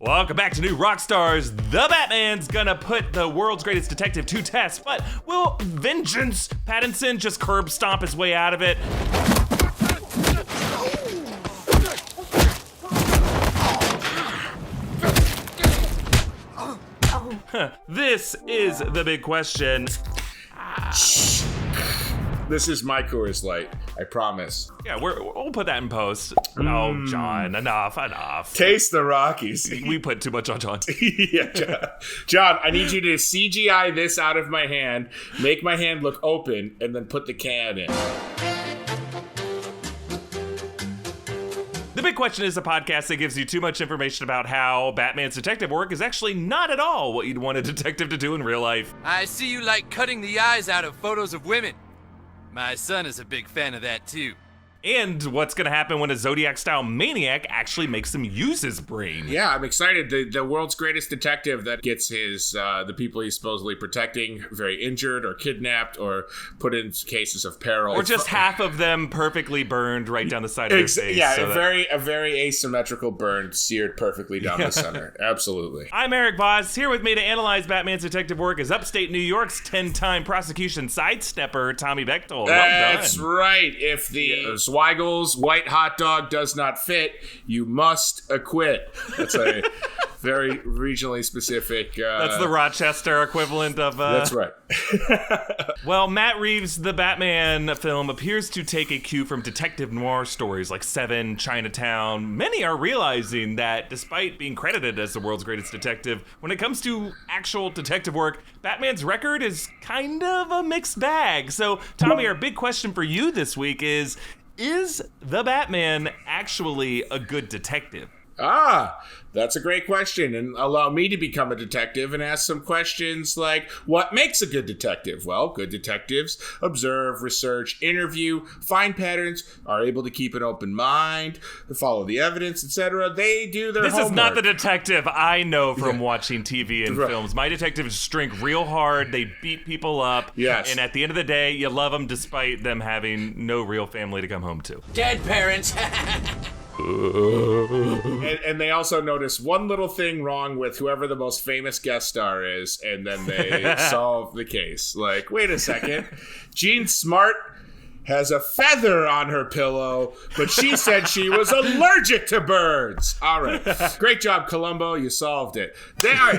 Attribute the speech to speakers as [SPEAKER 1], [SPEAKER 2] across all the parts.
[SPEAKER 1] Welcome back to new Rockstars. The Batman's gonna put the world's greatest detective to test, but will Vengeance Pattinson just curb stomp his way out of it? This is the big question.
[SPEAKER 2] This is my Coors Light, I promise.
[SPEAKER 1] Yeah, we'll put that in post. Oh, John, enough.
[SPEAKER 2] Taste the Rockies.
[SPEAKER 1] We put too much on John.
[SPEAKER 2] Yeah, John, I need you to CGI this out of my hand, make my hand look open, and then put the can in.
[SPEAKER 1] The Big Question is a podcast that gives you too much information about how Batman's detective work is actually not at all what you'd want a detective to do in real life.
[SPEAKER 3] I see you like cutting the eyes out of photos of women. My son is a big fan of that too.
[SPEAKER 1] And what's going to happen when a Zodiac-style maniac actually makes him use his brain.
[SPEAKER 2] Yeah, I'm excited. The world's greatest detective that gets his the people he's supposedly protecting very injured or kidnapped or put in cases of peril.
[SPEAKER 1] Or just half of them perfectly burned right down the side of their face.
[SPEAKER 2] Yeah, so a very asymmetrical burn seared perfectly down the center. Absolutely.
[SPEAKER 1] I'm Erik Voss. Here with me to analyze Batman's detective work is upstate New York's 10-time prosecution sidestepper, Tommy Bechtold.
[SPEAKER 2] That's right. If the Zweigel's white hot dog does not fit, you must acquit. That's a very regionally specific...
[SPEAKER 1] That's the Rochester equivalent of...
[SPEAKER 2] That's right.
[SPEAKER 1] Well, Matt Reeves' The Batman film appears to take a cue from detective noir stories like Seven, Chinatown. Many are realizing that despite being credited as the world's greatest detective, when it comes to actual detective work, Batman's record is kind of a mixed bag. So, Tommy, our big question for you this week is the Batman actually a good detective?
[SPEAKER 2] That's a great question, and allow me to become a detective and ask some questions like, what makes a good detective? Well, good detectives observe, research, interview, find patterns, are able to keep an open mind, follow the evidence, etc. They do their homework.
[SPEAKER 1] This is not the detective I know from watching TV and films. My detectives just drink real hard, they beat people up, and at the end of the day, you love them despite them having no real family to come home to.
[SPEAKER 3] Dead parents.
[SPEAKER 2] And they also notice one little thing wrong with whoever the most famous guest star is, and then they solve the case. Like, wait a second, Jean Smart has a feather on her pillow, but she said she was allergic to birds. All right. Great job, Columbo. You solved it.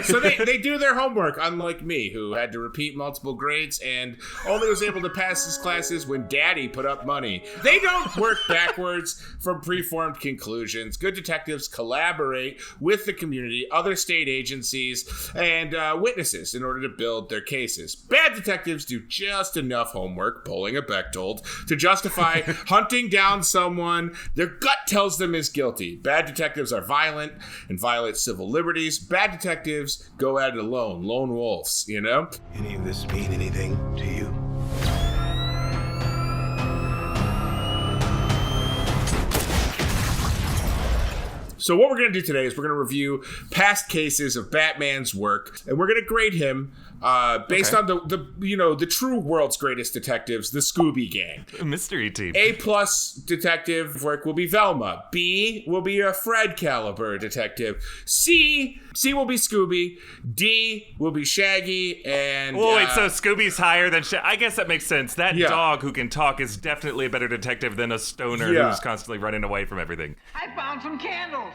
[SPEAKER 2] So they do their homework, unlike me, who had to repeat multiple grades and only was able to pass his classes when Daddy put up money. They don't work backwards from preformed conclusions. Good detectives collaborate with the community, other state agencies, and witnesses in order to build their cases. Bad detectives do just enough homework, pulling a Bechtold, to justify hunting down someone their gut tells them is guilty. Bad detectives are violent and violate civil liberties. Bad detectives go at it alone, lone wolves, you know?
[SPEAKER 4] Any of this mean anything to you?
[SPEAKER 2] So what we're going to do today is we're going to review past cases of Batman's work, and we're going to grade him based on the true world's greatest detectives, the Scooby Gang.
[SPEAKER 1] Mystery team.
[SPEAKER 2] A+ detective work will be Velma. B will be a Fred caliber detective. C will be Scooby. D will be Shaggy. And
[SPEAKER 1] wait, so Scooby's higher than Shaggy? I guess that makes sense. That dog who can talk is definitely a better detective than a stoner who's constantly running away from everything.
[SPEAKER 5] I found some candles.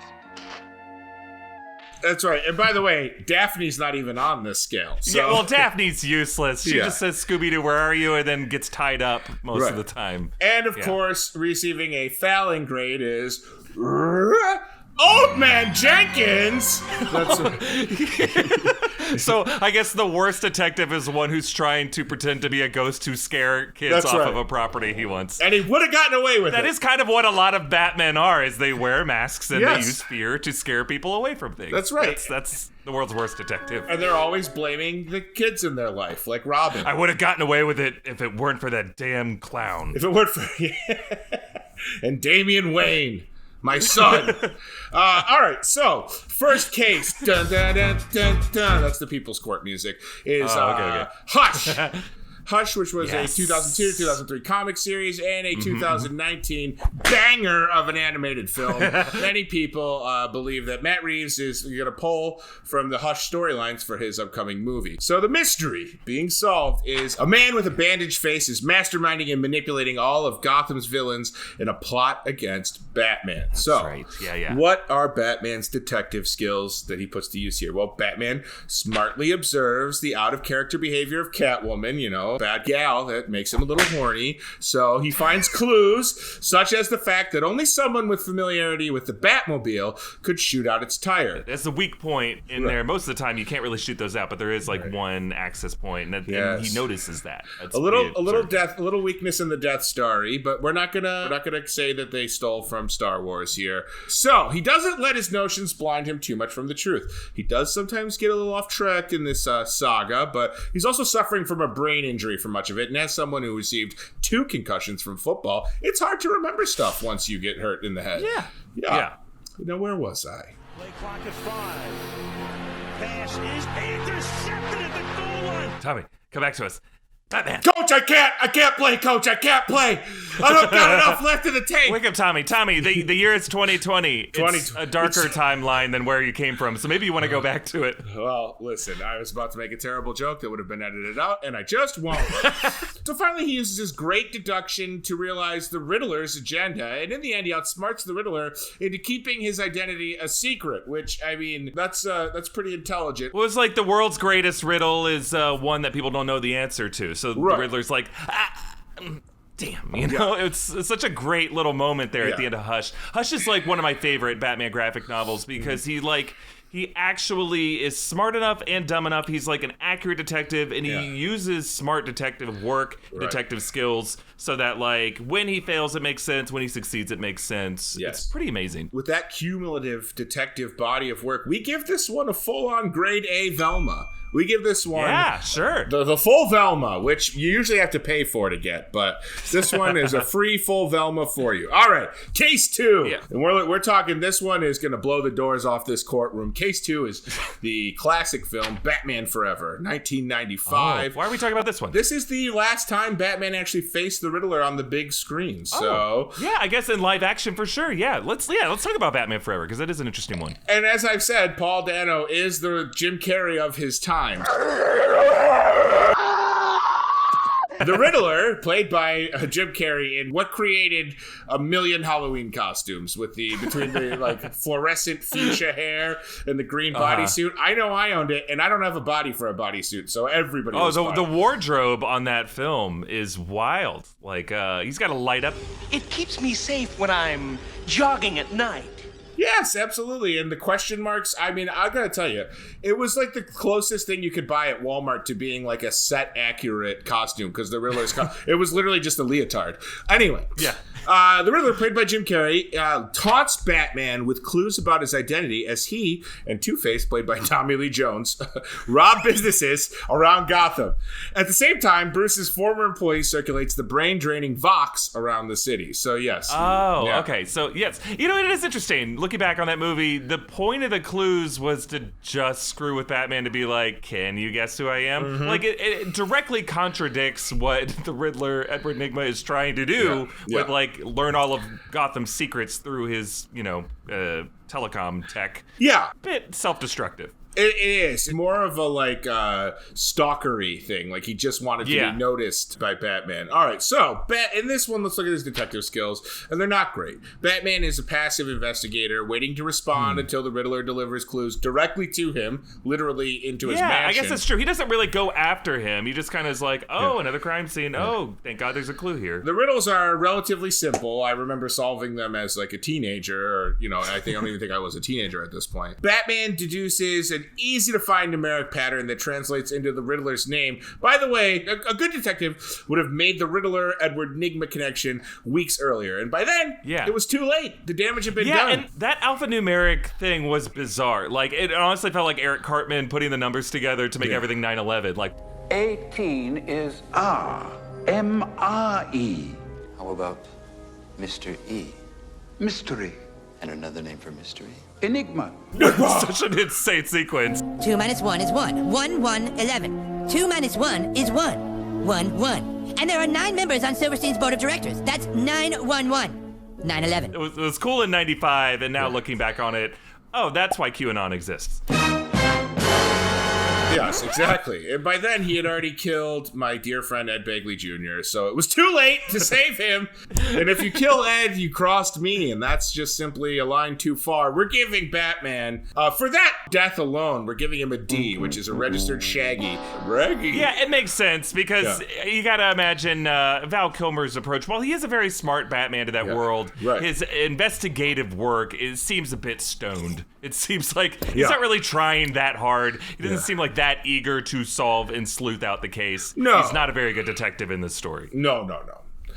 [SPEAKER 2] That's right. And by the way, Daphne's not even on this scale. So.
[SPEAKER 1] Yeah, well, Daphne's useless. She just says, Scooby-Doo, where are you? And then gets tied up most of the time. And
[SPEAKER 2] of course, receiving a failing grade is Old Man Jenkins.
[SPEAKER 1] So I guess the worst detective is one who's trying to pretend to be a ghost to scare kids off of a property he wants.
[SPEAKER 2] And he would have gotten away with it.
[SPEAKER 1] That is kind of what a lot of Batmen are, is they wear masks and they use fear to scare people away from things.
[SPEAKER 2] That's right.
[SPEAKER 1] That's the world's worst detective.
[SPEAKER 2] And they're always blaming the kids in their life, like Robin.
[SPEAKER 1] I would have gotten away with it if it weren't for that damn clown.
[SPEAKER 2] If it weren't for... And Damian Wayne. My son. All right, so first case. Dun, dun, dun, dun, dun. That's the People's Court music. Is Hush. Hush, which was a 2002-2003 comic series and a 2019 banger of an animated film. Many people believe that Matt Reeves is going to pull from the Hush storylines for his upcoming movie. So the mystery being solved is a man with a bandaged face is masterminding and manipulating all of Gotham's villains in a plot against Batman. So, what are Batman's detective skills that he puts to use here? Well, Batman smartly observes the out-of-character behavior of Catwoman, you know, bad gal that makes him a little horny. So he finds clues, such as the fact that only someone with familiarity with the Batmobile could shoot out its tire.
[SPEAKER 1] That's the weak point in there. Most of the time, you can't really shoot those out, but there is like one access point, and he notices that. That's
[SPEAKER 2] a little weakness in the Death Starry, but we're not gonna say that they stole from Star Wars here. So he doesn't let his notions blind him too much from the truth. He does sometimes get a little off track in this saga, but he's also suffering from a brain injury for much of it. And as someone who received 2 concussions from football, it's hard to remember stuff once you get hurt in the head. Yeah. Now, where was I?
[SPEAKER 5] Play clock at 5. Pass is intercepted at the goal line.
[SPEAKER 1] Tommy, come back to us. Batman.
[SPEAKER 2] Coach, I can't play, Coach. I can't play. I don't got enough left in the tank.
[SPEAKER 1] Wake up, Tommy. Tommy, the year is 2020. It's a darker timeline than where you came from, so maybe you want to go back to it.
[SPEAKER 2] Well, listen, I was about to make a terrible joke that would have been edited out, and I just won't. So finally, he uses his great deduction to realize the Riddler's agenda, and in the end, he outsmarts the Riddler into keeping his identity a secret, which, I mean, that's pretty intelligent.
[SPEAKER 1] Well, it's like the world's greatest riddle is one that people don't know the answer to. So the Riddler's like, damn, you know, it's such a great little moment there at the end of Hush. Hush is like one of my favorite Batman graphic novels because he actually is smart enough and dumb enough. He's like an accurate detective, and he uses smart detective work, detective skills, so that like when he fails, it makes sense. When he succeeds, it makes sense. Yes. It's pretty amazing.
[SPEAKER 2] With that cumulative detective body of work, we give this one a full-on grade A Velma. We give this one the full Velma, which you usually have to pay for to get, but this one is a free full Velma for you. All right, case 2. Yeah. And we're talking, this one is going to blow the doors off this courtroom. Case 2 is the classic film Batman Forever, 1995.
[SPEAKER 1] Why are we talking about this one?
[SPEAKER 2] This is the last time Batman actually faced the Riddler on the big screen. So
[SPEAKER 1] I guess in live action for sure. Let's talk about Batman Forever because that is an interesting one.
[SPEAKER 2] And as I've said, Paul Dano is the Jim Carrey of his time. The Riddler, played by Jim Carrey, in what created a million Halloween costumes between the like fluorescent fuchsia hair and the green bodysuit. I know I owned it, and I don't have a body for a bodysuit, so everybody.
[SPEAKER 1] The wardrobe on that film is wild. Like he's got to light up.
[SPEAKER 5] It keeps me safe when I'm jogging at night.
[SPEAKER 2] Yes, absolutely. And the question marks, I mean, I gotta tell you, it was like the closest thing you could buy at Walmart to being like a set accurate costume, because the Riddler's it was literally just a leotard. Anyway. Yeah. The Riddler, played by Jim Carrey, taunts Batman with clues about his identity as he and Two-Face, played by Tommy Lee Jones, rob businesses around Gotham. At the same time, Bruce's former employee circulates the brain-draining Vox around the city. So, yes.
[SPEAKER 1] Okay. So, yes. You know, it is interesting. Looking back on that movie, the point of the clues was to just screw with Batman to be like, can you guess who I am? Mm-hmm. Like, it directly contradicts what the Riddler, Edward Nygma, is trying to do with, like, learn all of Gotham's secrets through his, telecom tech. Yeah. Bit self-destructive.
[SPEAKER 2] It is more of a like stalkery thing. Like he just wanted to be noticed by Batman. All right, so in this one, let's look at his detective skills, and they're not great. Batman is a passive investigator, waiting to respond until the Riddler delivers clues directly to him, literally into his mansion.
[SPEAKER 1] I guess that's true. He doesn't really go after him. He just kind of is like, another crime scene. Oh, thank God, there's a clue here.
[SPEAKER 2] The riddles are relatively simple. I remember solving them as like a teenager, or I don't even think I was a teenager at this point. Batman deduces an easy-to-find numeric pattern that translates into the Riddler's name. By the way, a good detective would have made the Riddler-Edward Nygma connection weeks earlier, and by then, it was too late. The damage had been done.
[SPEAKER 1] And that alphanumeric thing was bizarre. Like, it honestly felt like Eric Cartman putting the numbers together to make everything 9/11. Like,
[SPEAKER 6] 18 is R, M-R-E.
[SPEAKER 7] How about Mr. E?
[SPEAKER 6] Mystery.
[SPEAKER 7] And another name for mystery?
[SPEAKER 6] Enigma.
[SPEAKER 1] Such an insane sequence.
[SPEAKER 8] 2 minus 1 is 1. 1, 1, 11. 2 minus 1 is 1. 911. And there are 9 members on Silverstein's board of directors. That's 911. 9/11.
[SPEAKER 1] It was cool in 95, and now looking back on it, oh, that's why QAnon exists.
[SPEAKER 2] Yes, exactly. And by then, he had already killed my dear friend Ed Begley Jr., so it was too late to save him. And if you kill Ed, you crossed me, and that's just simply a line too far. We're giving Batman, for that death alone, we're giving him a D, which is a registered Shaggy. Raggy.
[SPEAKER 1] Yeah, it makes sense, because you gotta imagine Val Kilmer's approach. While he is a very smart Batman to that world, his investigative work seems a bit stoned. It seems like he's not really trying that hard. He doesn't seem like that eager to solve and sleuth out the case.
[SPEAKER 2] No.
[SPEAKER 1] He's not a very good detective in this story.
[SPEAKER 2] No.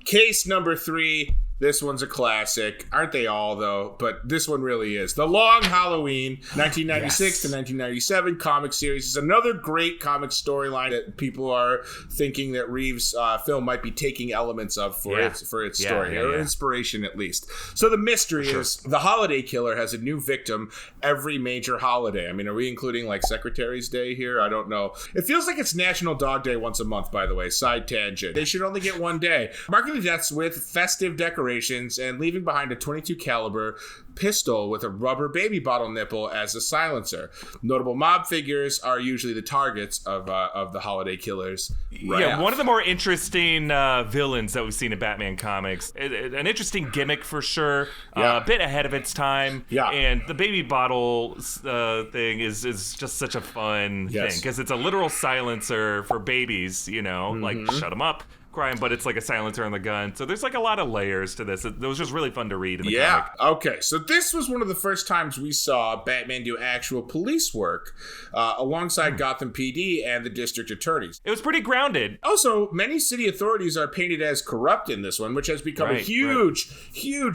[SPEAKER 2] Case number 3. This one's a classic. Aren't they all, though? But this one really is. The Long Halloween, 1996 to 1997 comic series is another great comic storyline that people are thinking that Reeves' film might be taking elements of for its story, or inspiration at least. So the mystery is the holiday killer has a new victim every major holiday. I mean, are we including like Secretary's Day here? I don't know. It feels like it's National Dog Day once a month, by the way. Side tangent. They should only get one day. Marking the deaths with festive decorations and leaving behind a .22 caliber pistol with a rubber baby bottle nipple as a silencer. Notable mob figures are usually the targets of the holiday killers.
[SPEAKER 1] Yeah, one of the more interesting villains that we've seen in Batman comics. An interesting gimmick for sure. A bit ahead of its time. Yeah. And the baby bottle thing is just such a fun thing, because it's a literal silencer for babies, like shut them up. Crime, but it's like a silencer on the gun. So there's like a lot of layers to this. It was just really fun to read in the comic.
[SPEAKER 2] Okay. So this was one of the first times we saw Batman do actual police work alongside Gotham PD and the district attorneys.
[SPEAKER 1] It was pretty grounded.
[SPEAKER 2] Also, many city authorities are painted as corrupt in this one, which has become a huge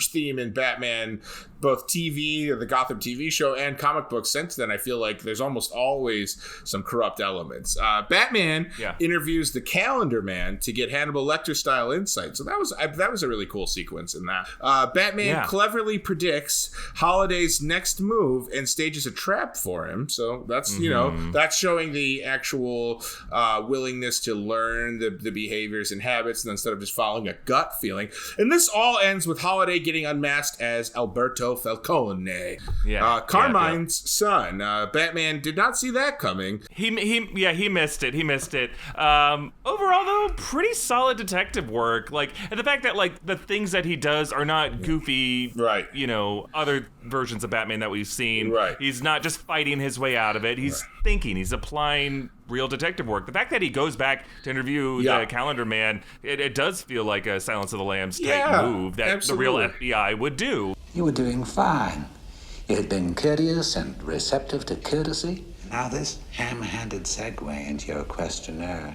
[SPEAKER 2] theme in Batman, both TV, the Gotham TV show, and comic books since then. I feel like there's almost always some corrupt elements. Batman interviews the Calendar Man to get Hannibal Lecter-style insight. So that was a really cool sequence in that. Batman cleverly predicts Holiday's next move and stages a trap for him. So that's, that's showing the actual willingness to learn the behaviors and habits, and instead of just following a gut feeling. And this all ends with Holiday getting unmasked as Alberto Falcone, Carmine's son. Batman did not see that coming.
[SPEAKER 1] He missed it. Overall, though, pretty solid detective work. And the fact that the things that he does are not goofy, other versions of Batman that we've seen. Right. He's not just fighting his way out of it. He's thinking. He's applying real detective work. The fact that he goes back to interview the Calendar Man, it does feel like a Silence of the Lambs type move that the real FBI would do.
[SPEAKER 6] You were doing fine. You had been courteous and receptive to courtesy. Now this ham-handed segue into your questionnaire.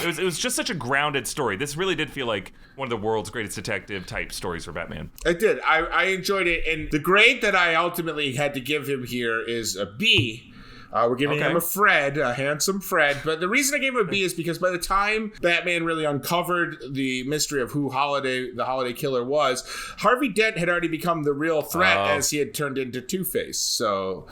[SPEAKER 1] It was just such a grounded story. This really did feel like one of the world's greatest detective type stories for Batman.
[SPEAKER 2] It did. I enjoyed it. And the grade that I ultimately had to give him here is a B. We're giving him a handsome Fred. But the reason I gave him a B is because by the time Batman really uncovered the mystery of who the Holiday Killer was, Harvey Dent had already become the real threat as he had turned into Two-Face. So,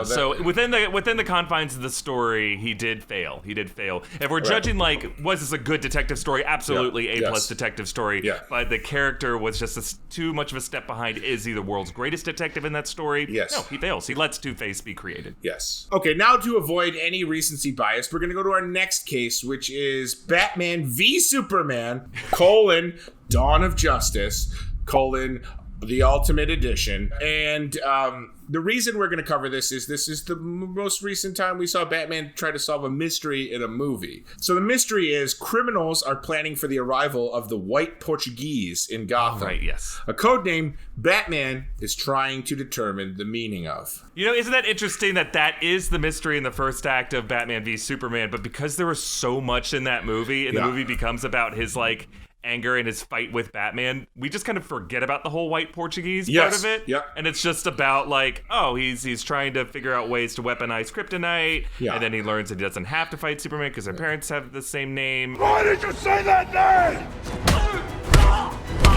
[SPEAKER 1] so within the confines of the story, he did fail. If we're judging, was this a good detective story? Absolutely A+ detective story. Yeah. But the character was just too much of a step behind. Is he the world's greatest detective in that story? Yes. No, he fails. He lets Two-Face be created.
[SPEAKER 2] Yes. Okay, now to avoid any recency bias, we're going to go to our next case, which is Batman v Superman, Dawn of Justice, the Ultimate Edition. And the reason we're going to cover this is the most recent time we saw Batman try to solve a mystery in a movie. So the mystery is criminals are planning for the arrival of the White Portuguese in Gotham.
[SPEAKER 1] Right, yes.
[SPEAKER 2] A codename Batman is trying to determine the meaning of.
[SPEAKER 1] Isn't that interesting that is the mystery in the first act of Batman v Superman, but because there was so much in that movie, and the movie becomes about his, anger and his fight with Batman, we just kind of forget about the whole White Portuguese part of it. Yep. And it's just about he's trying to figure out ways to weaponize kryptonite, and then he learns that he doesn't have to fight Superman because their parents have the same name.
[SPEAKER 5] Why did you say that name?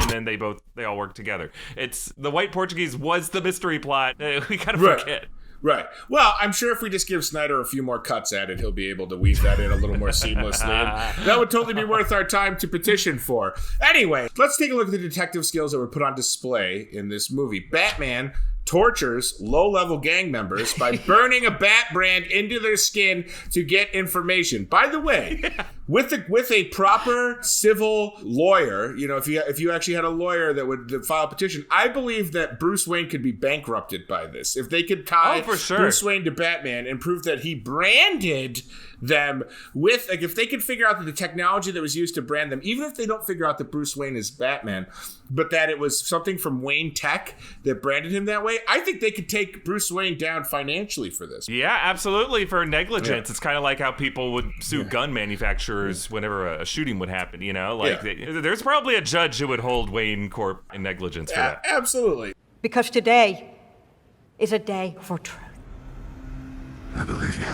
[SPEAKER 1] And then they all work together. It's the White Portuguese was the mystery plot. We kind of forget.
[SPEAKER 2] Right. Well, I'm sure if we just give Snyder a few more cuts at it, he'll be able to weave that in a little more seamlessly. And that would totally be worth our time to petition for. Anyway, let's take a look at the detective skills that were put on display in this movie. Batman tortures low-level gang members by burning a bat brand into their skin to get information. By the way, with a proper civil lawyer, if you actually had a lawyer that would file a petition, I believe that Bruce Wayne could be bankrupted by this. If they could tie Bruce Wayne to Batman and prove that he branded them with, if they could figure out that the technology that was used to brand them, even if they don't figure out that Bruce Wayne is Batman, but that it was something from Wayne Tech that branded him that way, I think they could take Bruce Wayne down financially for this.
[SPEAKER 1] Yeah, absolutely, for negligence. Yeah. It's kind of like how people would sue gun manufacturers whenever a shooting would happen, there's probably a judge who would hold Wayne Corp in negligence for that.
[SPEAKER 2] Absolutely.
[SPEAKER 9] Because today is a day for truth.
[SPEAKER 4] I believe you.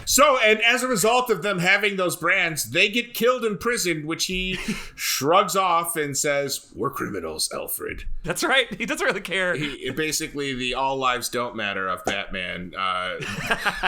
[SPEAKER 2] So, and as a result of them having those brands, they get killed in prison, which he shrugs off and says, "We're criminals, Alfred."
[SPEAKER 1] That's right. He doesn't really care.
[SPEAKER 2] Basically, the all lives don't matter of Batman,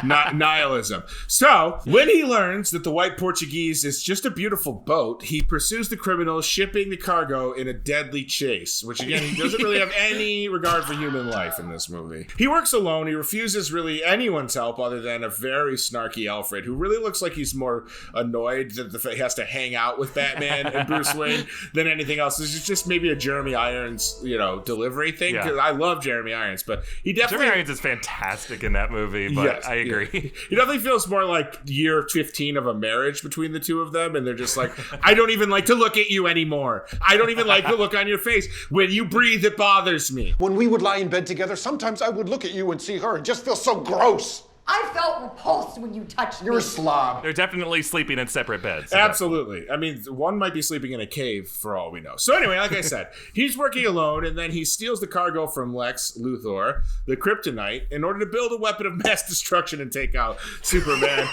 [SPEAKER 2] nihilism. So, when he learns that the White Portuguese is just a beautiful boat, he pursues the criminals, shipping the cargo in a deadly chase, which again, he doesn't really have any regard for human life in this movie. He works alone. He refuses really anyone's help other than a very snarky Alfred, who really looks like he's more annoyed that he has to hang out with Batman and Bruce Wayne than anything else. This is just maybe a Jeremy Irons, delivery thing. Because I love Jeremy Irons, but he definitely...
[SPEAKER 1] Jeremy Irons is fantastic in that movie, but yes, I agree.
[SPEAKER 2] Yeah. He definitely feels more like year 15 of a marriage between the two of them, and they're just like, I don't even like to look at you anymore. I don't even like the look on your face. When you breathe, it bothers me.
[SPEAKER 10] When we would lie in bed together, sometimes I would look at you and see her and just feel so gross.
[SPEAKER 9] I felt repulsed when you touched me.
[SPEAKER 10] You're a slob.
[SPEAKER 1] They're definitely sleeping in separate beds.
[SPEAKER 2] Absolutely. I mean, one might be sleeping in a cave for all we know. So anyway, like I said, he's working alone, and then he steals the cargo from Lex Luthor, the Kryptonite, in order to build a weapon of mass destruction and take out Superman,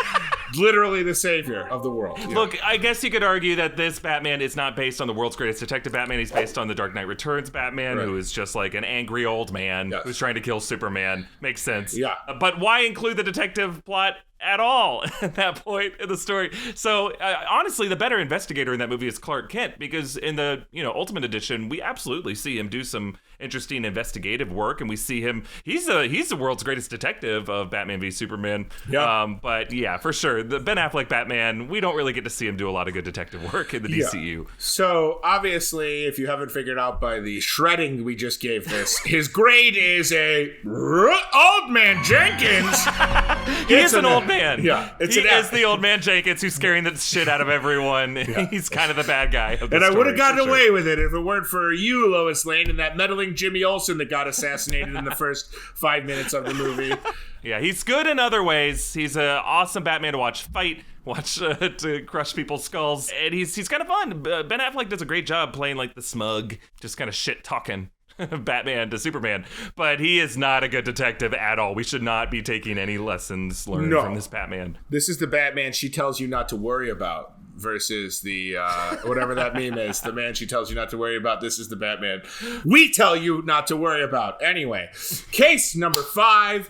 [SPEAKER 2] literally the savior of the world.
[SPEAKER 1] Look, I guess you could argue that this Batman is not based on the world's greatest detective Batman. He's based on the Dark Knight Returns Batman, who is just like an angry old man who's trying to kill Superman. Makes sense.
[SPEAKER 2] Yeah.
[SPEAKER 1] But why include the detective plot at all at that point in the story? So honestly, the better investigator in that movie is Clark Kent, because in the Ultimate Edition, we absolutely see him do some interesting investigative work, and we see him. He's the world's greatest detective of Batman v Superman. Yeah. But yeah, for sure, the Ben Affleck Batman, we don't really get to see him do a lot of good detective work in the DCU.
[SPEAKER 2] So obviously, if you haven't figured out by the shredding we just gave this, his grade is a old man Jenkins.
[SPEAKER 1] He is an old man.
[SPEAKER 2] Yeah,
[SPEAKER 1] he is the old man Jenkins who's scaring the shit out of everyone. Yeah. He's kind of the bad guy of the
[SPEAKER 2] story.
[SPEAKER 1] And
[SPEAKER 2] I would have gotten away with it if it weren't for you, Lois Lane, and that meddling Jimmy Olsen that got assassinated in the first 5 minutes of the movie.
[SPEAKER 1] Yeah, he's good in other ways. He's an awesome Batman to watch to crush people's skulls, and he's kind of fun. Ben Affleck does a great job playing like the smug, just kind of shit talking Batman to Superman, but he is not a good detective at all. We should not be taking any lessons learned from this Batman.
[SPEAKER 2] This is the Batman she tells you not to worry about versus the whatever that meme is, the man she tells you not to worry about. This is the Batman we tell you not to worry about. Anyway, case number 5,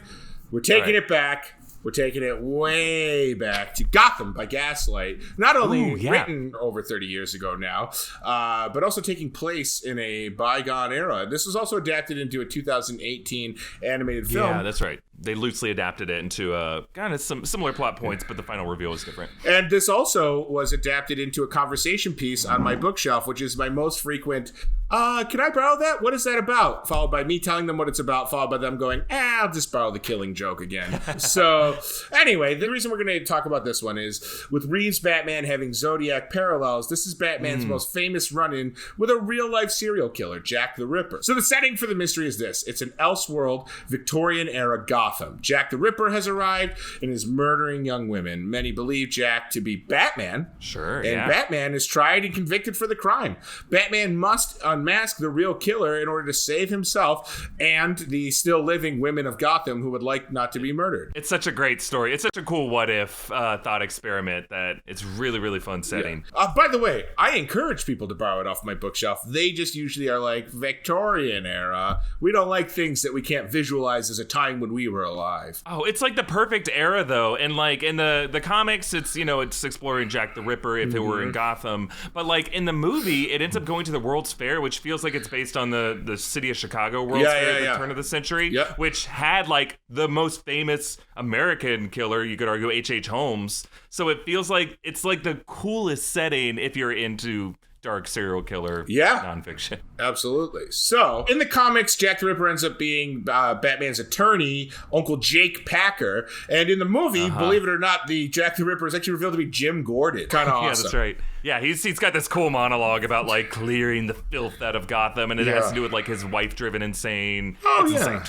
[SPEAKER 2] we're taking it back. We're taking it way back to Gotham by Gaslight. Not only written over 30 years ago now, but also taking place in a bygone era. This was also adapted into a 2018 animated film.
[SPEAKER 1] Yeah, that's right. They loosely adapted it into kind of some similar plot points, but the final reveal was different.
[SPEAKER 2] And this also was adapted into a conversation piece on my bookshelf, which is my most frequent, can I borrow that? What is that about? Followed by me telling them what it's about, followed by them going, I'll just borrow the Killing Joke again. So anyway, the reason we're going to talk about this one is with Reeves' Batman having Zodiac parallels, this is Batman's most famous run-in with a real-life serial killer, Jack the Ripper. So the setting for the mystery is this. It's an Elseworld, Victorian-era Gotham. Gotham. Jack the Ripper has arrived and is murdering young women. Many believe Jack to be Batman.
[SPEAKER 1] Sure,
[SPEAKER 2] and Batman is tried and convicted for the crime. Batman must unmask the real killer in order to save himself and the still living women of Gotham who would like not to be murdered.
[SPEAKER 1] It's such a great story. It's such a cool what-if thought experiment that it's really, really fun setting.
[SPEAKER 2] Yeah. By the way, I encourage people to borrow it off my bookshelf. They just usually are like Victorian era. We don't like things that we can't visualize as a time when we were alive.
[SPEAKER 1] Oh, it's like the perfect era, though. And like in the comics, it's, you know, it's exploring Jack the Ripper if it were in Gotham. But like in the movie, it ends up going to the World's Fair, which feels like it's based on the city of Chicago World's Fair at the turn of the century, which had like the most famous American killer, you could argue, H.H. Holmes. So it feels like it's like the coolest setting if you're into dark serial killer nonfiction.
[SPEAKER 2] Absolutely. So, in the comics, Jack the Ripper ends up being Batman's attorney, Uncle Jake Packer. And in the movie, believe it or not, the Jack the Ripper is actually revealed to be Jim Gordon. Kind of awesome.
[SPEAKER 1] Yeah, that's right. Yeah, he's got this cool monologue about like clearing the filth out of Gotham, and it has to do with like his wife driven insane. Insane.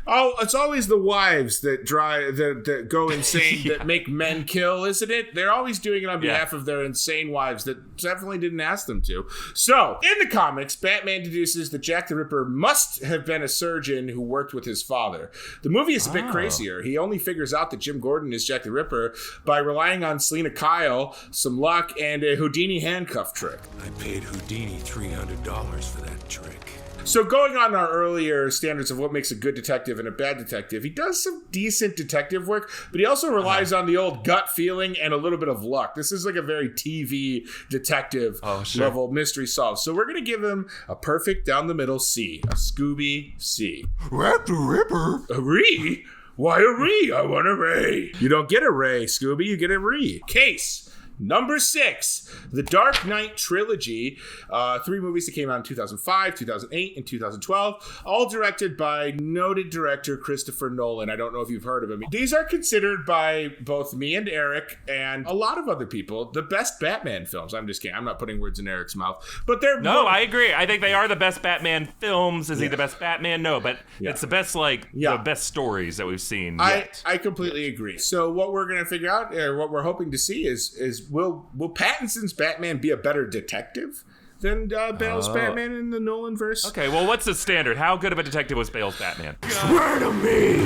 [SPEAKER 2] It's always the wives that that go insane that make men kill, isn't it? They're always doing it on behalf of their insane wives that definitely didn't ask them to. So, in the comics, Batman deduces that Jack the Ripper must have been a surgeon who worked with his father. The movie is a bit crazier. He only figures out that Jim Gordon is Jack the Ripper by relying on Selena Kyle, some luck, and a Houdini handcuff trick.
[SPEAKER 4] I paid Houdini $300 for that trick.
[SPEAKER 2] So going on our earlier standards of what makes a good detective and a bad detective, he does some decent detective work, but he also relies on the old gut feeling and a little bit of luck. This is like a very TV detective level mystery solve. So we're going to give him a perfect down the middle C, a Scooby C.
[SPEAKER 4] Jack the Ripper?
[SPEAKER 2] A Ree? Why a Ree? I want a Ray. You don't get a Ray, Scooby, you get a Ree. Case number 6, The Dark Knight Trilogy. 3 movies that came out in 2005, 2008, and 2012, all directed by noted director Christopher Nolan. I don't know if you've heard of him. These are considered by both me and Eric and a lot of other people the best Batman films. I'm just kidding. I'm not putting words in Eric's mouth. But they're
[SPEAKER 1] I agree. I think they are the best Batman films. Is he the best Batman? No, but it's the best the best stories that we've seen yet.
[SPEAKER 2] I completely agree. So what we're going to figure out, or what we're hoping to see is will Pattinson's Batman be a better detective than Bale's Batman in the Nolan verse?
[SPEAKER 1] Okay, well, what's the standard? How good of a detective was Bale's Batman?
[SPEAKER 4] Swear to me!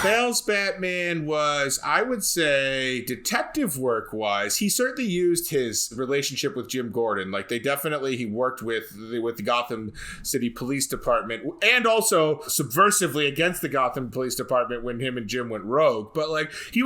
[SPEAKER 2] Bale's Batman was, I would say, detective work-wise, he certainly used his relationship with Jim Gordon. Like, he worked with the Gotham City Police Department, and also subversively against the Gotham Police Department when him and Jim went rogue. But, like, he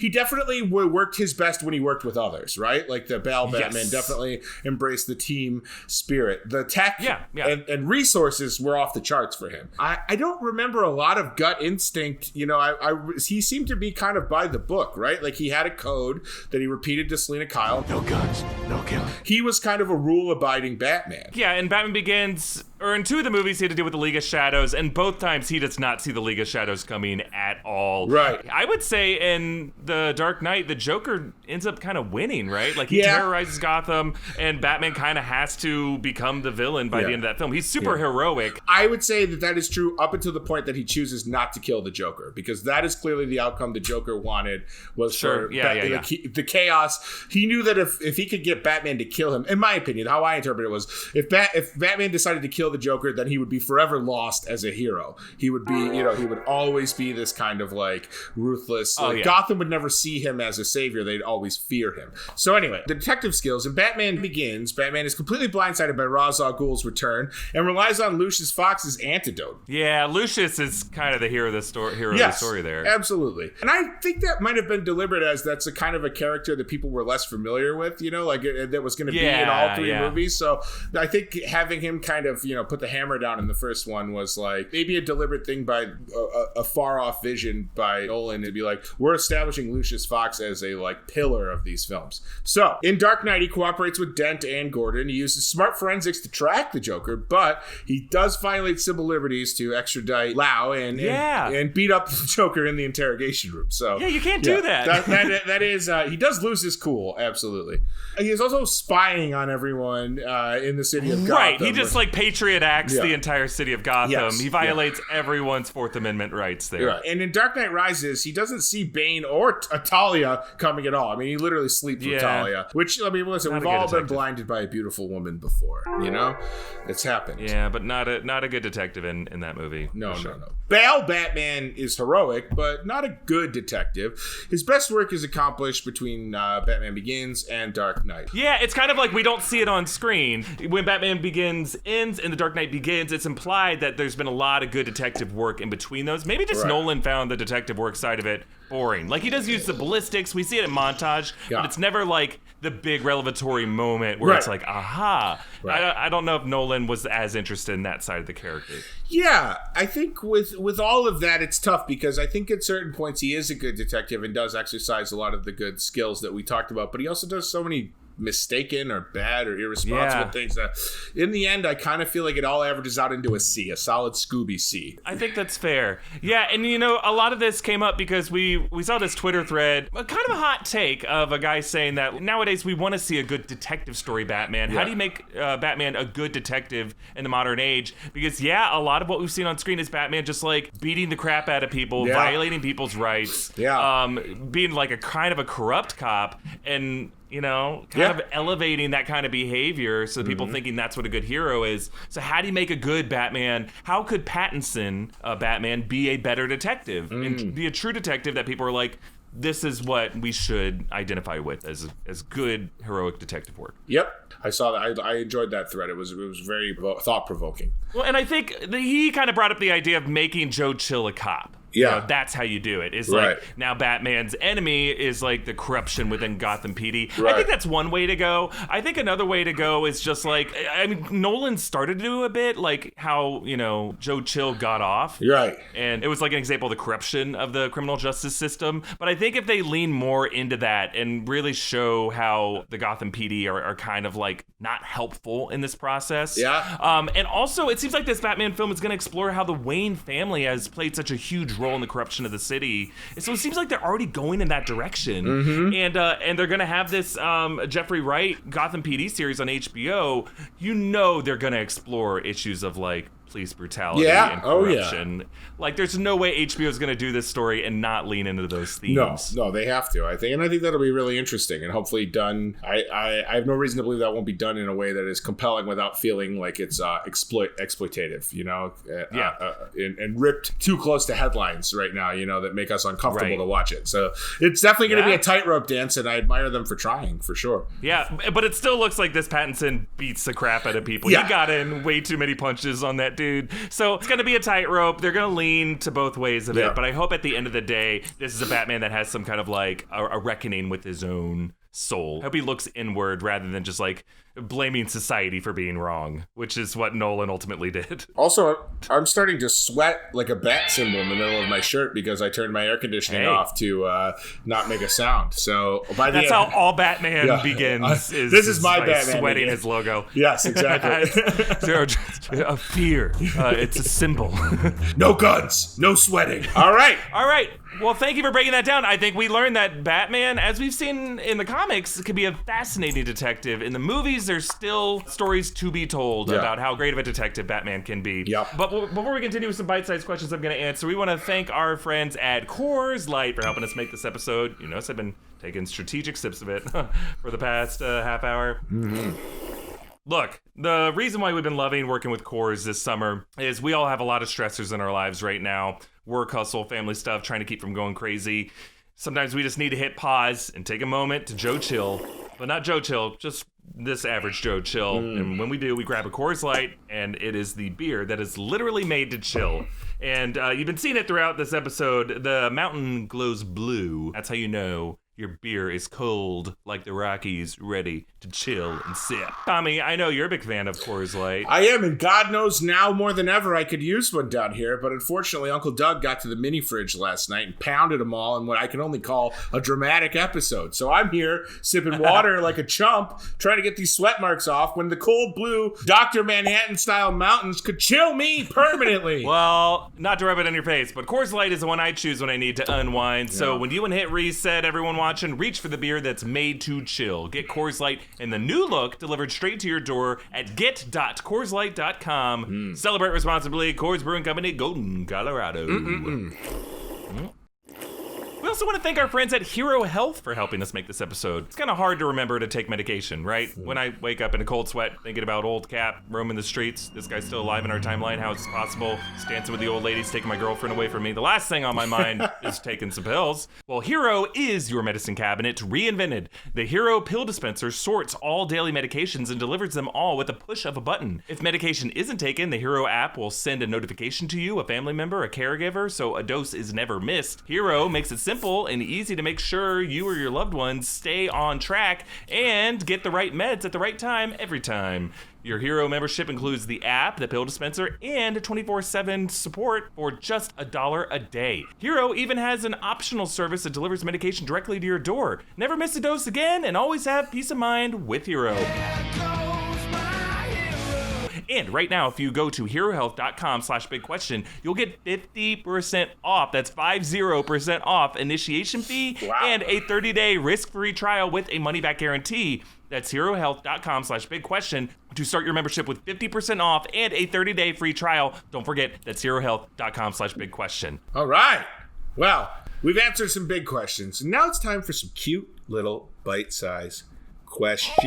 [SPEAKER 2] definitely worked his best when he worked with others, right? Like, the Bale Batman definitely embraced the team spirit. The tech and resources were off the charts for him. I don't remember a lot of gut instinct. You know, he seemed to be kind of by the book, right? Like, he had a code that he repeated to Selena Kyle.
[SPEAKER 4] No guns, no killing.
[SPEAKER 2] He was kind of a rule-abiding Batman.
[SPEAKER 1] Yeah, and Batman Begins, or in 2 of the movies, he had to deal with the League of Shadows, and both times he does not see the League of Shadows coming at all.
[SPEAKER 2] Right.
[SPEAKER 1] I would say in The Dark Knight, the Joker ends up kind of winning, right? Like, he terrorizes Gotham, and Batman kind of has to become the villain by the end of that film. He's super heroic.
[SPEAKER 2] I would say that is true up until the point that he chooses not to kill the Joker, because that is clearly the outcome the Joker wanted, was the chaos. He knew that if he could get Batman to kill him, in my opinion, how I interpret it was, if Batman decided to kill the Joker, then he would be forever lost as a hero. He would be, he would always be this kind of like ruthless. Gotham would never see him as a savior. They'd always fear him. So anyway, the detective skills in Batman Begins, Batman is completely blindsided by Ra's al Ghul's return and relies on Lucius Fox's antidote.
[SPEAKER 1] Yeah, Lucius is kind of the hero of the story. The story there.
[SPEAKER 2] Absolutely. And I think that might have been deliberate, as that's a kind of a character that people were less familiar with, that was going to be in all 3 movies. So I think having him kind of, put the hammer down in the first one was like maybe a deliberate thing by a far off vision by Nolan to be like, we're establishing Lucius Fox as a like pillar of these films. So in Dark Knight, he cooperates with Dent and Gordon. He uses smart forensics to track the Joker, but he does violate civil liberties to extradite Lau and beat up the Joker in the interrogation room. So
[SPEAKER 1] you can't do that.
[SPEAKER 2] That is, he does lose his cool, absolutely. He is also spying on everyone in the city of Gotham.
[SPEAKER 1] Right, he just like Patriot acts the entire city of Gotham.
[SPEAKER 2] Yes.
[SPEAKER 1] He violates everyone's Fourth Amendment rights there.
[SPEAKER 2] Right. And in Dark Knight Rises, he doesn't see Bane or Talia coming at all. I mean, he literally sleeps with Talia. Which, I mean, listen, we've all been blinded by a beautiful woman before. You know, it's happened.
[SPEAKER 1] Yeah, but not a good detective in that movie.
[SPEAKER 2] No. Bale Batman is heroic, but not a good detective. His best work is accomplished between Batman Begins and Dark Knight.
[SPEAKER 1] Yeah, it's kind of like we don't see it on screen. When Batman Begins ends and The Dark Knight begins, it's implied that there's been a lot of good detective work in between those. Maybe just Nolan found the detective work side of it boring. Like, he does use the ballistics. We see it in montage, but it's never like the big revelatory moment where it's like, aha. I don't know if Nolan was as interested in that side of the character.
[SPEAKER 2] Yeah, I think with all of that, it's tough because I think at certain points he is a good detective and does exercise a lot of the good skills that we talked about, but he also does so many mistaken or bad or irresponsible things that in the end I kind of feel like it all averages out into a C, a solid Scooby C.
[SPEAKER 1] I think that's fair. Yeah, and you know, a lot of this came up because we saw this Twitter thread, kind of a hot take of a guy saying that nowadays we want to see a good detective story Batman. How do you make Batman a good detective in the modern age? Because a lot of what we've seen on screen is Batman just like beating the crap out of people, violating people's rights, being like a kind of a corrupt cop, and you know, kind of elevating that kind of behavior so people thinking that's what a good hero is. So how do you make a good Batman? How could Pattinson, Batman, be a better detective and be a true detective that people are like, this is what we should identify with as good heroic detective work?
[SPEAKER 2] Yep, I saw that. I enjoyed that thread. It was very thought-provoking.
[SPEAKER 1] Well, and I think he kind of brought up the idea of making Joe Chill a cop.
[SPEAKER 2] Yeah.
[SPEAKER 1] You know, that's how you do it. It's like now Batman's enemy is like the corruption within Gotham PD. I think that's one way to go. I think another way to go is just like, I mean, Nolan started to do a bit like how, you know, Joe Chill got off.
[SPEAKER 2] Right.
[SPEAKER 1] And it was like an example of the corruption of the criminal justice system. But I think if they lean more into that and really show how the Gotham PD are kind of like not helpful in this process.
[SPEAKER 2] Yeah.
[SPEAKER 1] And also, it seems like this Batman film is going to explore how the Wayne family has played such a huge role in the corruption of the city. So it seems like they're already going in that direction. And they're going to have this Jeffrey Wright Gotham PD series on HBO. You know they're going to explore issues of like police brutality and corruption. Like, there's no way HBO is going to do this story and not lean into those themes.
[SPEAKER 2] No, they have to. I think that'll be really interesting and hopefully done. I have no reason to believe that won't be done in a way that is compelling without feeling like it's exploitative. You know, and ripped too close to headlines right now. You know, that make us uncomfortable to watch it. So it's definitely going to be a tightrope dance, and I admire them for trying, for sure.
[SPEAKER 1] Yeah, but it still looks like this Pattinson beats the crap out of people.
[SPEAKER 2] Yeah.
[SPEAKER 1] He got in way too many punches on that dude. So it's going to be a tightrope. They're going to lean to both ways of it. But I hope at the end of the day, this is a Batman that has some kind of like a reckoning with his own soul. I hope he looks inward rather than just like blaming society for being wrong, which is what Nolan ultimately did.
[SPEAKER 2] Also, I'm starting to sweat like a bat symbol in the middle of my shirt because I turned my air conditioning off to not make a sound. So by the
[SPEAKER 1] that's
[SPEAKER 2] end,
[SPEAKER 1] how all Batman begins.
[SPEAKER 2] This is my Batman
[SPEAKER 1] sweating
[SPEAKER 2] again.
[SPEAKER 1] his logo.
[SPEAKER 2] Yes, exactly.
[SPEAKER 1] A fear. It's a symbol.
[SPEAKER 2] No guns, no sweating. All right.
[SPEAKER 1] Well, thank you for breaking that down. I think we learned that Batman, as we've seen in the comics, could be a fascinating detective. In the movies, there's still stories to be told about how great of a detective Batman can be. But before we continue with some bite-sized questions I'm going to answer, we want to thank our friends at Coors Light for helping us make this episode. You notice I've been taking strategic sips of it for the past half hour. Look, the reason why we've been loving working with Coors this summer is we all have a lot of stressors in our lives right now. Work, hustle, family stuff, trying to keep from going crazy. Sometimes we just need to hit pause and take a moment to Joe Chill. But not Joe Chill, just this average Joe Chill. And when we do, we grab a Coors Light, and it is the beer that is literally made to chill. And you've been seeing it throughout this episode. The mountain glows blue. That's how you know your beer is cold like the Rockies, ready to chill and sip. Tommy, I know you're a big fan of Coors Light.
[SPEAKER 2] I am, and God knows now more than ever I could use one down here, but unfortunately Uncle Doug got to the mini fridge last night and pounded them all in what I can only call a dramatic episode. So I'm here sipping water like a chump, trying to get these sweat marks off when the cold blue Dr. Manhattan-style mountains could chill me permanently.
[SPEAKER 1] Well, not to rub it in your face, but Coors Light is the one I choose when I need to unwind. So when you hit reset, everyone watching, reach for the beer that's made to chill. Get Coors Light in the new look delivered straight to your door at get.CoorsLight.com. Celebrate responsibly. Coors Brewing Company, Golden, Colorado. We also want to thank our friends at Hero Health for helping us make this episode. It's kind of hard to remember to take medication, right? When I wake up in a cold sweat thinking about old Cap roaming the streets, this guy's still alive in our timeline, how is this possible? He's dancing with the old ladies, taking my girlfriend away from me. The last thing on my mind is taking some pills. Well, Hero is your medicine cabinet reinvented. The Hero pill dispenser sorts all daily medications and delivers them all with a push of a button. If medication isn't taken, the Hero app will send a notification to you, a family member, a caregiver, so a dose is never missed. Hero makes it simple and easy to make sure you or your loved ones stay on track and get the right meds at the right time every time. Your Hero membership includes the app, the pill dispenser, and 24/7 support for just $1 a day. Hero even has an optional service that delivers medication directly to your door. Never miss a dose again and always have peace of mind with Hero. And right now, if you go to herohealth.com/bigquestion, you'll get 50% off. That's 50% off initiation fee and a 30-day risk-free trial with a money-back guarantee. That's herohealth.com/bigquestion to start your membership with 50% off and a 30-day free trial. Don't forget, that's herohealth.com/bigquestion.
[SPEAKER 2] All right. Well, we've answered some big questions. And now it's time for some cute little bite-sized questions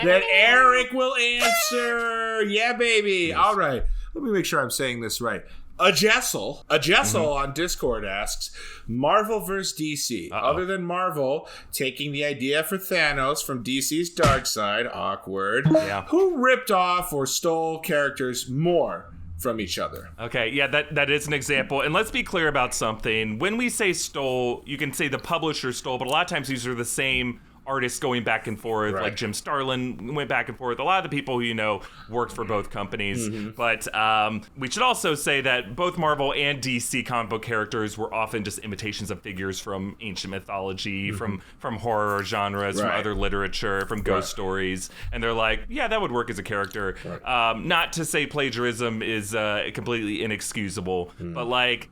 [SPEAKER 2] that Eric will answer. Yeah, baby. Yes. All right. Let me make sure I'm saying this right. A Jessel on Discord asks, Marvel vs. DC. Other than Marvel taking the idea for Thanos from DC's Darkseid, awkward, who ripped off or stole characters more from each other?
[SPEAKER 1] Okay, yeah, that is an example. And let's be clear about something. When we say stole, you can say the publisher stole, but a lot of times these are the same artists going back and forth, like Jim Starlin went back and forth. A lot of the people who you know worked for both companies. But we should also say that both Marvel and DC comic book characters were often just imitations of figures from ancient mythology, from horror genres, from other literature, from ghost stories. And they're like, yeah, that would work as a character. Not to say plagiarism is completely inexcusable, but like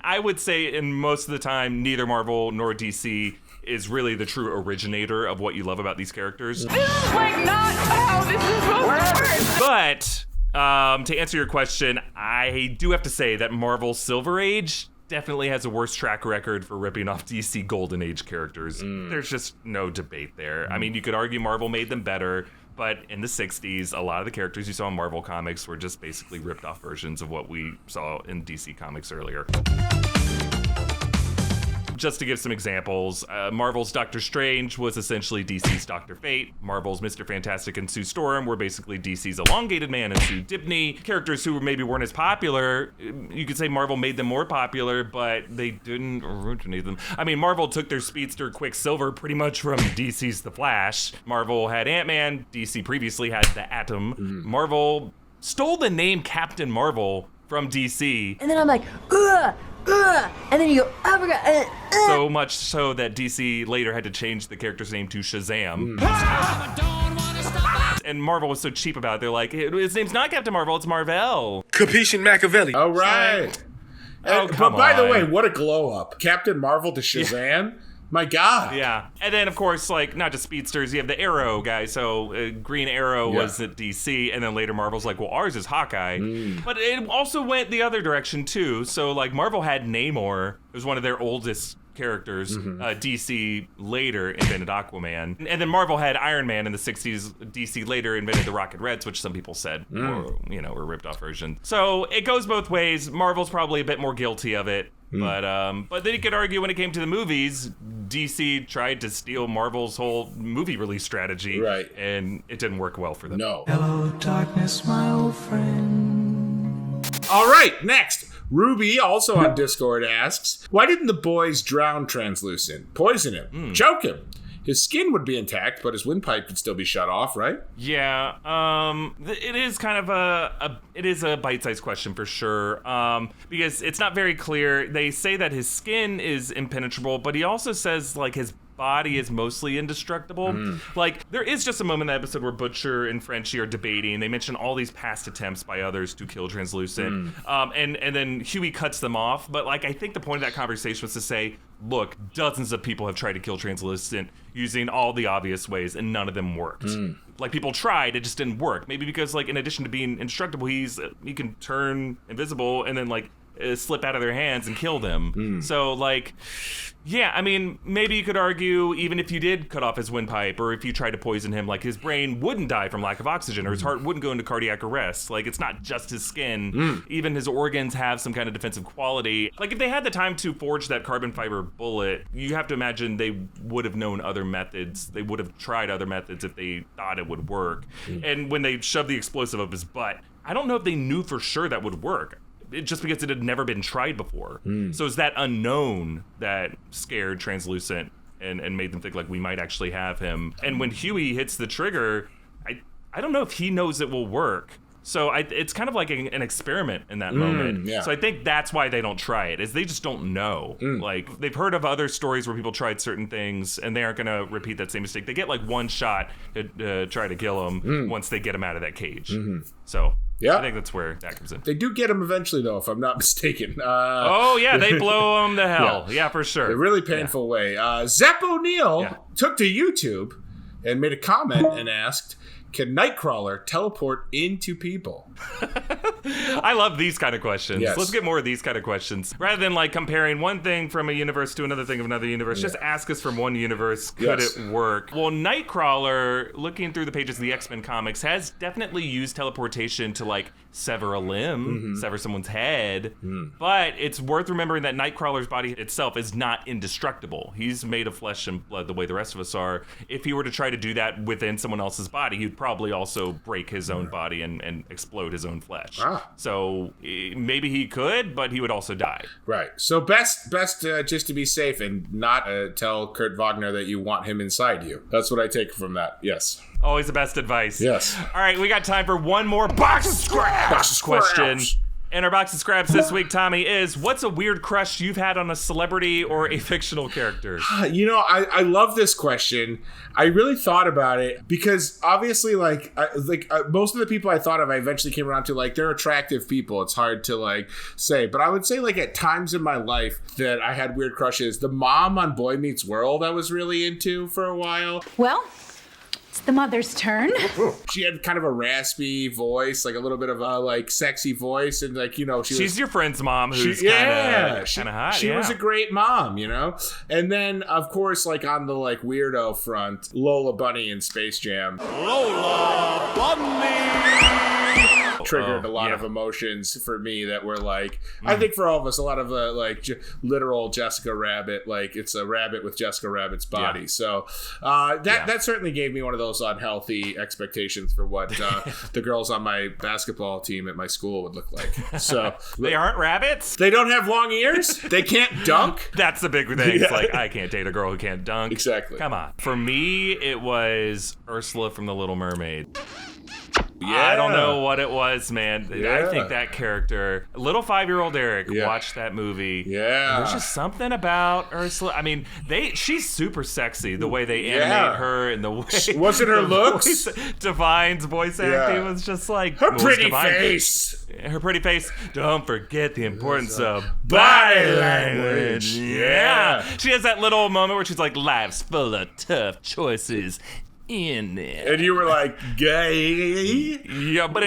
[SPEAKER 1] I would say in most of the time, neither Marvel nor DC is really the true originator of what you love about these characters.
[SPEAKER 11] This is like not how this is supposed to work.
[SPEAKER 1] But to answer your question, I do have to say that Marvel's Silver Age definitely has a worse track record for ripping off DC Golden Age characters. There's just no debate there. I mean, you could argue Marvel made them better, but in the 60s, a lot of the characters you saw in Marvel comics were just basically ripped off versions of what we saw in DC comics earlier. Just to give some examples, Marvel's Doctor Strange was essentially DC's Dr. Fate. Marvel's Mr. Fantastic and Sue Storm were basically DC's Elongated Man and Sue Dibney. Characters who maybe weren't as popular, you could say Marvel made them more popular, but they didn't originate them. I mean, Marvel took their speedster Quicksilver pretty much from DC's The Flash. Marvel had Ant-Man, DC previously had the Atom. Marvel stole the name Captain Marvel from DC.
[SPEAKER 9] And then I'm like, ugh. And then you go, oh my god.
[SPEAKER 1] So much so that DC later had to change the character's name to Shazam. And Marvel was so cheap about it. They're like, his name's not Captain Marvel, it's Marvel.
[SPEAKER 4] Capisce Machiavelli.
[SPEAKER 2] All right. But by the way, what a glow up. Captain Marvel to Shazam? My God.
[SPEAKER 1] Yeah. And then, of course, like, not just speedsters, you have the Arrow guy. So Green Arrow was at DC, and then later Marvel's like, well, ours is Hawkeye. But it also went the other direction, too. So, like, Marvel had Namor. It was one of their oldest characters. DC later invented Aquaman. And then Marvel had Iron Man in the 60s. DC later invented the Rocket Reds, which some people said were a ripped off version. So it goes both ways. Marvel's probably a bit more guilty of it. But then you could argue when it came to the movies, DC tried to steal Marvel's whole movie release strategy. Right. And it didn't work well for them.
[SPEAKER 2] No.
[SPEAKER 12] Hello, darkness, my old friend.
[SPEAKER 2] All right, next. Ruby, also on Discord, asks, why didn't the boys drown Translucent? Poison him? Choke him? His skin would be intact, but his windpipe could still be shut off, right?
[SPEAKER 1] Yeah, it is kind of a bite-sized question for sure, because it's not very clear. They say that his skin is impenetrable, but he also says, like, his body is mostly indestructible. Like, there is just a moment in the episode where Butcher and Frenchie are debating. They mention all these past attempts by others to kill Translucent, and then Huey cuts them off. But, like, I think the point of that conversation was to say, look, dozens of people have tried to kill Translucent using all the obvious ways, and none of them worked. Like, people tried, it just didn't work. Maybe because, like, in addition to being indestructible, he can turn invisible and then, like, slip out of their hands and kill them. So, like, yeah, I mean, maybe you could argue even if you did cut off his windpipe, or if you tried to poison him, like, his brain wouldn't die from lack of oxygen, or his heart wouldn't go into cardiac arrest. Like, it's not just his skin. Even his organs have some kind of defensive quality. Like, if they had the time to forge that carbon fiber bullet, you have to imagine they would have known other methods. They would have tried other methods if they thought it would work. And when they shoved the explosive up his butt, I don't know if they knew for sure that would work. Just because it had never been tried before. So it's that unknown that scared Translucent and made them think, like, we might actually have him. And when Huey hits the trigger, I don't know if he knows it will work. So it's kind of like an experiment in that moment. So I think that's why they don't try it, is they just don't know. Like, they've heard of other stories where people tried certain things, and they aren't going to repeat that same mistake. They get, like, one shot to try to kill him once they get him out of that cage. So... yeah, I think that's where that comes in.
[SPEAKER 2] They do get him eventually, though, if I'm not mistaken.
[SPEAKER 1] They blow him to hell. Yeah, for sure.
[SPEAKER 2] A really painful way. Zepp O'Neill took to YouTube and made a comment and asked, can Nightcrawler teleport into people?
[SPEAKER 1] I love these kind of questions.
[SPEAKER 2] Yes.
[SPEAKER 1] Let's get more of these kind of questions. Rather than, like, comparing one thing from a universe to another thing of another universe, just ask us from one universe, could it work? Well, Nightcrawler, looking through the pages of the X-Men comics, has definitely used teleportation to, like, sever a limb, sever someone's head. But it's worth remembering that Nightcrawler's body itself is not indestructible. He's made of flesh and blood the way the rest of us are. If he were to try to do that within someone else's body, he'd probably also break his own body and explode his own flesh. So maybe he could, but he would also die.
[SPEAKER 2] Right. So best just to be safe and not tell Kurt Wagner that you want him inside you. That's what I take from that. Yes.
[SPEAKER 1] Always the best advice.
[SPEAKER 2] Yes.
[SPEAKER 1] All right, we got time for one more box of scraps question. And our box of scraps this week, Tommy, is what's a weird crush you've had on a celebrity or a fictional character?
[SPEAKER 2] You know, I love this question. I really thought about it because obviously, most of the people I thought of, I eventually came around to, like, they're attractive people. It's hard to, like, say. But I would say, like, at times in my life that I had weird crushes. The mom on Boy Meets World I was really into for a while.
[SPEAKER 12] Well, it's the mother's turn.
[SPEAKER 2] She had kind of a raspy voice, like a little bit of a, like, sexy voice, and, like, you know,
[SPEAKER 1] she's your friend's mom, who's kind of hot.
[SPEAKER 2] She was a great mom, you know. And then, of course, like, on the, like, weirdo front, Lola Bunny in Space Jam.
[SPEAKER 5] Lola Bunny
[SPEAKER 2] triggered a lot of emotions for me that were like, I think for all of us, a lot of literal Jessica Rabbit, like, it's a rabbit with Jessica Rabbit's body. So that certainly gave me one of those unhealthy expectations for what the girls on my basketball team at my school would look like. So
[SPEAKER 1] they aren't rabbits?
[SPEAKER 2] They don't have long ears? They can't dunk?
[SPEAKER 1] That's the big thing. It's like, I can't date a girl who can't dunk.
[SPEAKER 2] Exactly.
[SPEAKER 1] Come on. For me, it was Ursula from The Little Mermaid.
[SPEAKER 2] Yeah.
[SPEAKER 1] I don't know what it was, man. I think that character, little 5-year-old Eric, watched that movie.
[SPEAKER 2] Yeah.
[SPEAKER 1] There's just something about Ursula. I mean, she's super sexy. The way they animate her and the way
[SPEAKER 2] wasn't her looks.
[SPEAKER 1] Divine's voice acting was just like
[SPEAKER 2] her pretty face.
[SPEAKER 1] Her pretty face. Don't forget the importance of body language. Yeah. She has that little moment where she's like, "Life's full of tough choices." In it.
[SPEAKER 2] And you were like, gay?
[SPEAKER 1] Yeah, but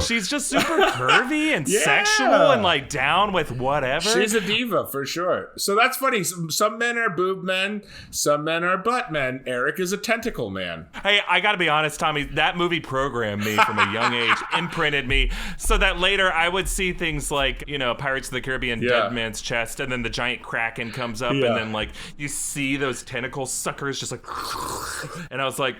[SPEAKER 1] she's just super curvy and sexual and, like, down with whatever.
[SPEAKER 2] She's a diva for sure. So that's funny. Some men are boob men, some men are butt men. Eric is a tentacle man.
[SPEAKER 1] Hey, I gotta be honest, Tommy, that movie programmed me from a young age, imprinted me, so that later I would see things like, you know, Pirates of the Caribbean, Dead Man's Chest, and then the giant kraken comes up, and then, like, you see those tentacle suckers just like, and I was like,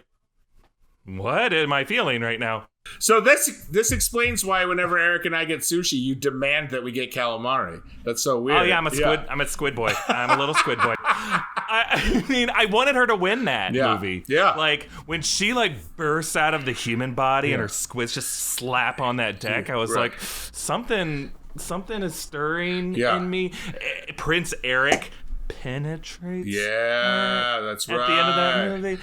[SPEAKER 1] what am I feeling right now?
[SPEAKER 2] So this explains why whenever Eric and I get sushi, you demand that we get calamari. That's so weird.
[SPEAKER 1] Oh yeah, I'm a squid. Yeah. I'm a squid boy. I'm a little squid boy. I mean, I wanted her to win that movie.
[SPEAKER 2] Yeah.
[SPEAKER 1] Like when she like bursts out of the human body and her squids just slap on that deck. I was like, something is stirring in me. Prince Eric penetrates.
[SPEAKER 2] Yeah, that's right.
[SPEAKER 1] At the end of that movie.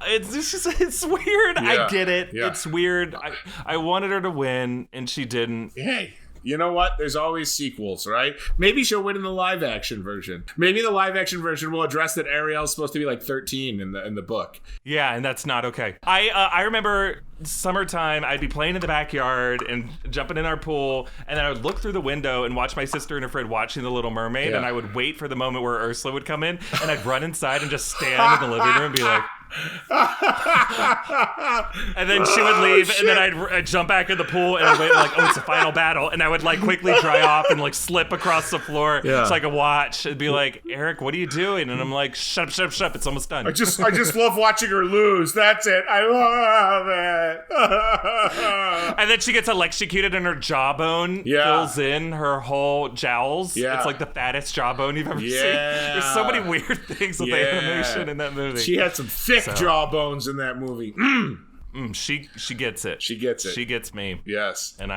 [SPEAKER 1] It's weird.
[SPEAKER 2] Yeah.
[SPEAKER 1] I get it.
[SPEAKER 2] Yeah.
[SPEAKER 1] It's weird. I wanted her to win, and she didn't.
[SPEAKER 2] Hey, you know what? There's always sequels, right? Maybe she'll win in the live action version. Maybe the live action version will address that Ariel's supposed to be like 13 in the book.
[SPEAKER 1] Yeah, and that's not okay. I remember summertime, I'd be playing in the backyard and jumping in our pool, and then I would look through the window and watch my sister and her friend watching The Little Mermaid, and I would wait for the moment where Ursula would come in, and I'd run inside and just stand in the living room and be like, and then she would leave, and then I'd jump back in the pool and I'd wait like, oh, it's the final battle, and I would like quickly dry off and like slip across the floor so I could watch. It'd be like, Eric, what are you doing? And I'm like, shut up, it's almost done.
[SPEAKER 2] I just love watching her lose. That's it. I love it.
[SPEAKER 1] And then she gets electrocuted and her jawbone fills in her whole jowls.
[SPEAKER 2] Yeah.
[SPEAKER 1] It's like the fattest jawbone you've ever seen. There's so many weird things with the animation in that movie.
[SPEAKER 2] She had some thick jawbones in that movie.
[SPEAKER 1] She gets it.
[SPEAKER 2] She gets it.
[SPEAKER 1] She gets me.
[SPEAKER 2] Yes.
[SPEAKER 1] And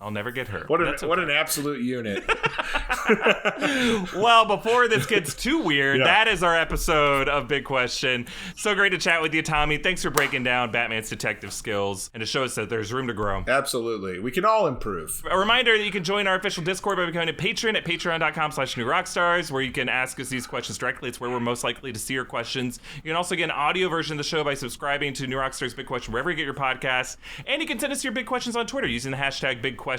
[SPEAKER 1] I'll never get her.
[SPEAKER 2] What an absolute unit.
[SPEAKER 1] Well, before this gets too weird, that is our episode of Big Question. So great to chat with you, Tommy. Thanks for breaking down Batman's detective skills and to show us that there's room to grow.
[SPEAKER 2] Absolutely. We can all improve.
[SPEAKER 1] A reminder that you can join our official Discord by becoming a patron at patreon.com/newrockstars, where you can ask us these questions directly. It's where we're most likely to see your questions. You can also get an audio version of the show by subscribing to New Rockstars Big Question wherever you get your podcasts. And you can send us your big questions on Twitter using the hashtag Big Question.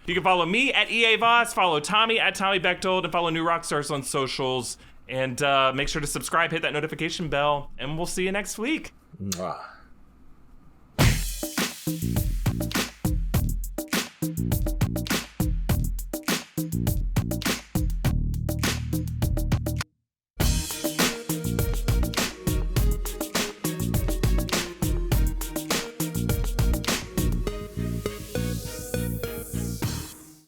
[SPEAKER 1] You can follow me at EA Voss, follow Tommy at Tommy Bechtold, and follow New Rockstars on socials. And make sure to subscribe, hit that notification bell, and we'll see you next week.
[SPEAKER 2] Mwah.